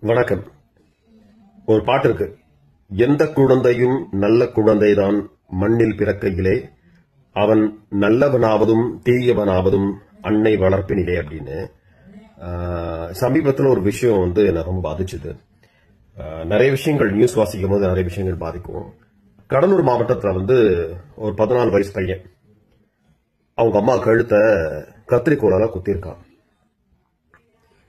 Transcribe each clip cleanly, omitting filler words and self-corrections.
வணக்கம். ஒரு பாட்டு இருக்கு. எந்த குழந்தையும் நல்ல குழந்தைதான் மண்ணில் பிறக்கையிலே, அவன் நல்லவனாவதும் தீயவனாவதும் அன்னை வளர்ப்பினிலே அப்படின்னு. சமீபத்தில் ஒரு விஷயம் என்ன ரொம்ப பாதிச்சுது. நிறைய விஷயங்கள் நியூஸ் வாசிக்கும் போது நிறைய விஷயங்கள் பாதிக்கும். கடலூர் மாவட்டத்தில் ஒரு 14 வயசு பையன் அவங்க அம்மா கழுத்தை கத்திரிக்கோளால குத்திருக்கான்.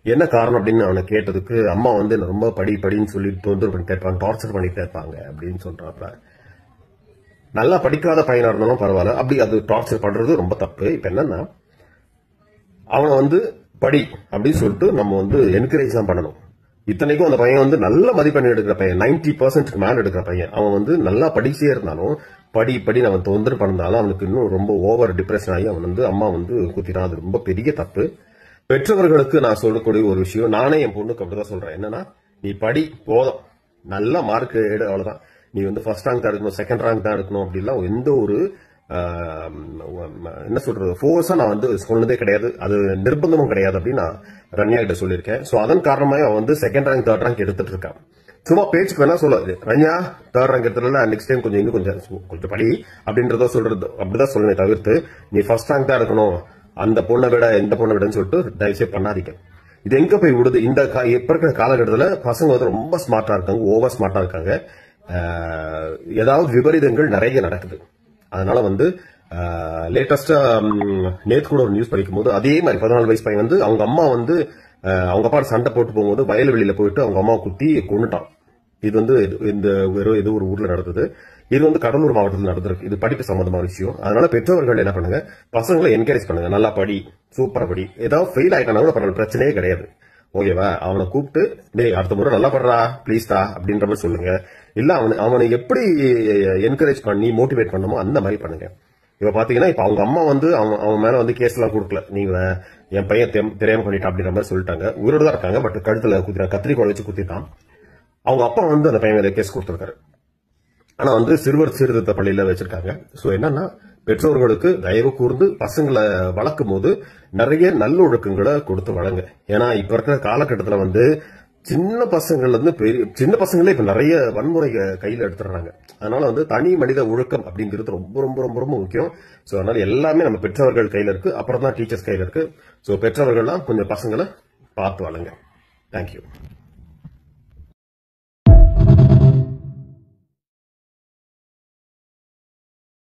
என்ன காரணம் அப்படின்னு அவனை கேட்டதுக்கு, அம்மா என்ன ரொம்ப படின்னு சொல்லி தொந்தரவு பண்ணிட்டே இருப்பாங்க, டார்ச்சர் பண்ணிட்டே இருப்பாங்க அப்படின்னு சொல்றாப்ல. நல்லா படிக்காத பையனா இருந்தாலும் பரவாயில்ல, அப்படி அது டார்ச்சர் பண்றது ரொம்ப தப்பு. இப்ப என்னன்னா, அவனை படி அப்படின்னு சொல்லிட்டு நம்ம என்கரேஜ் தான் பண்ணணும். இத்தனைக்கும் அந்த பையன் நல்ல மதிப்பெண் எடுக்கிற பையன், 90% மேல எடுக்கிற பையன். அவன் நல்லா படிச்சே இருந்தாலும் படி அவன் தொந்தரவு பண்ணாலும் அவனுக்கு இன்னும் ரொம்ப ஓவர் டிப்ரெஷன் ஆகி அவன் அம்மா குத்தினான். அது ரொம்ப பெரிய தப்பு. பெற்றவர்களுக்கு நான் சொல்லக்கூடிய ஒரு விஷயம், நானே என் பொண்ணுக்கு அப்படிதான் சொல்றேன். என்னன்னா, நீ படி போதும், நல்ல மார்க் எடு, அவ்வளவுதான். நீ ஃபர்ஸ்ட் ரேங்க் தான் எடுக்கணும், செகண்ட் ரேங்க் தான் எடுக்கணும் அப்படிலாம் எந்த ஒரு என்ன சொல்றது ஃபோர்ஸா நான் சொன்னதே கிடையாது. அது நிர்பந்தமும் கிடையாது அப்படின்னு நான் ரன்யா கிட்ட சொல்லியிருக்கேன். சோ அதன் காரணமாக அவன் செகண்ட் ரேங்க் தேர்ட் ரேங்க் எடுத்துட்டு இருக்கான். சும்மா பேச்சுக்கு வேணா சொல்லுது, ரன்யா தேர்ட் ரேங்க் எடுத்துல நெக்ஸ்ட் டைம் கொஞ்சம் படி அப்படின்றத சொல்றது. அப்படிதான் சொல்லணும், தவிர்த்து நீ ஃபர்ஸ்ட் ரேங்க் தான் எடுக்கணும், அந்த பொண்ணை விட இந்த பொண்ணை விடன்னு சொல்லிட்டு தயவுசெய்து பண்ணாதீங்க. இது எங்க போய் விடுது? இப்ப இருக்கிற காலகட்டத்தில் பசங்க ரொம்ப ஸ்மார்ட்டா இருக்காங்க, ஓவர் ஸ்மார்ட்டா இருக்காங்க. ஏதாவது விபரீதங்கள் நிறைய நடக்குது. அதனால லேட்டஸ்டா நேத்து கூட ஒரு நியூஸ் படிக்கும் போது அதே மாதிரி 14 வயசு பையன் அவங்க அம்மா அவங்க அப்பா சண்டை போட்டு போகும்போது வயல்வெளியில போயிட்டு அவங்க அம்மா குத்தி கொண்டுட்டான். இது இந்த ஏதோ ஒரு ஊர்ல நடந்தது. இது கடலூர் மாவட்டத்தில் நடந்திருக்கு. இது படிப்பு சம்பந்தமான விஷயம். அதனால பெற்றோர்கள் என்ன பண்ணுங்க, பசங்களை என்கரேஜ் பண்ணுங்க. நல்லா படி, சூப்பரா படி. ஏதாவது ஃபெயில் ஆயிட்டானா கூட பரவாயில்ல, பிரச்சனையே கிடையாது. ஓகேவா? அவனை கூப்பிட்டு, டேய் அடுத்த முறை நல்லா பண்றா ப்ளீஸ்டா அப்படின்ற மாதிரி சொல்லுங்க. இல்ல அவனை எப்படி என்கரேஜ் பண்ணி மோட்டிவேட் பண்ணணுமோ அந்த மாதிரி பண்ணுங்க. இப்ப பாத்தீங்கன்னா, இப்ப அவங்க அம்மா அவன் மேல கேஸ் எல்லாம் கொடுக்கல. நீங்க என் பையன் தெரியாம பண்ணிட்டா அப்படின்ற மாதிரி சொல்லிட்டாங்க. உயிரோடு தான் இருக்காங்க. பட் கழுத்துல குத்திட்டான், கத்திரிக்கோள் வச்சு குத்திட்டான். அவங்க அப்பா அந்த பையன் மேல கேஸ் கொடுத்திருக்காரு. ஆனா சிறுவர் சீர்திருத்த பள்ளியில வச்சிருக்காங்க. சோ என்னன்னா, பெற்றோர்களுக்கு தயவு கூர்ந்து பசங்களை வளர்க்கும் போது நிறைய நல்லொழுக்கங்களை கொடுத்து வளங்க. ஏன்னா இப்ப இருக்கிற காலகட்டத்தில் சின்ன பசங்களே இப்ப நிறைய வன்முறை கையில எடுத்துறாங்க. அதனால தனி மனித ஒழுக்கம் அப்படிங்கிறது ரொம்ப ரொம்ப ரொம்ப ரொம்ப முக்கியம். சோ அதனால எல்லாமே நம்ம பெற்றவர்கள் கையில இருக்கு, அப்புறம் தான் டீச்சர்ஸ் கையில இருக்கு. சோ பெற்றவர்கள்லாம் கொஞ்சம் பசங்களை பார்த்து வளங்க. தேங்க்யூ.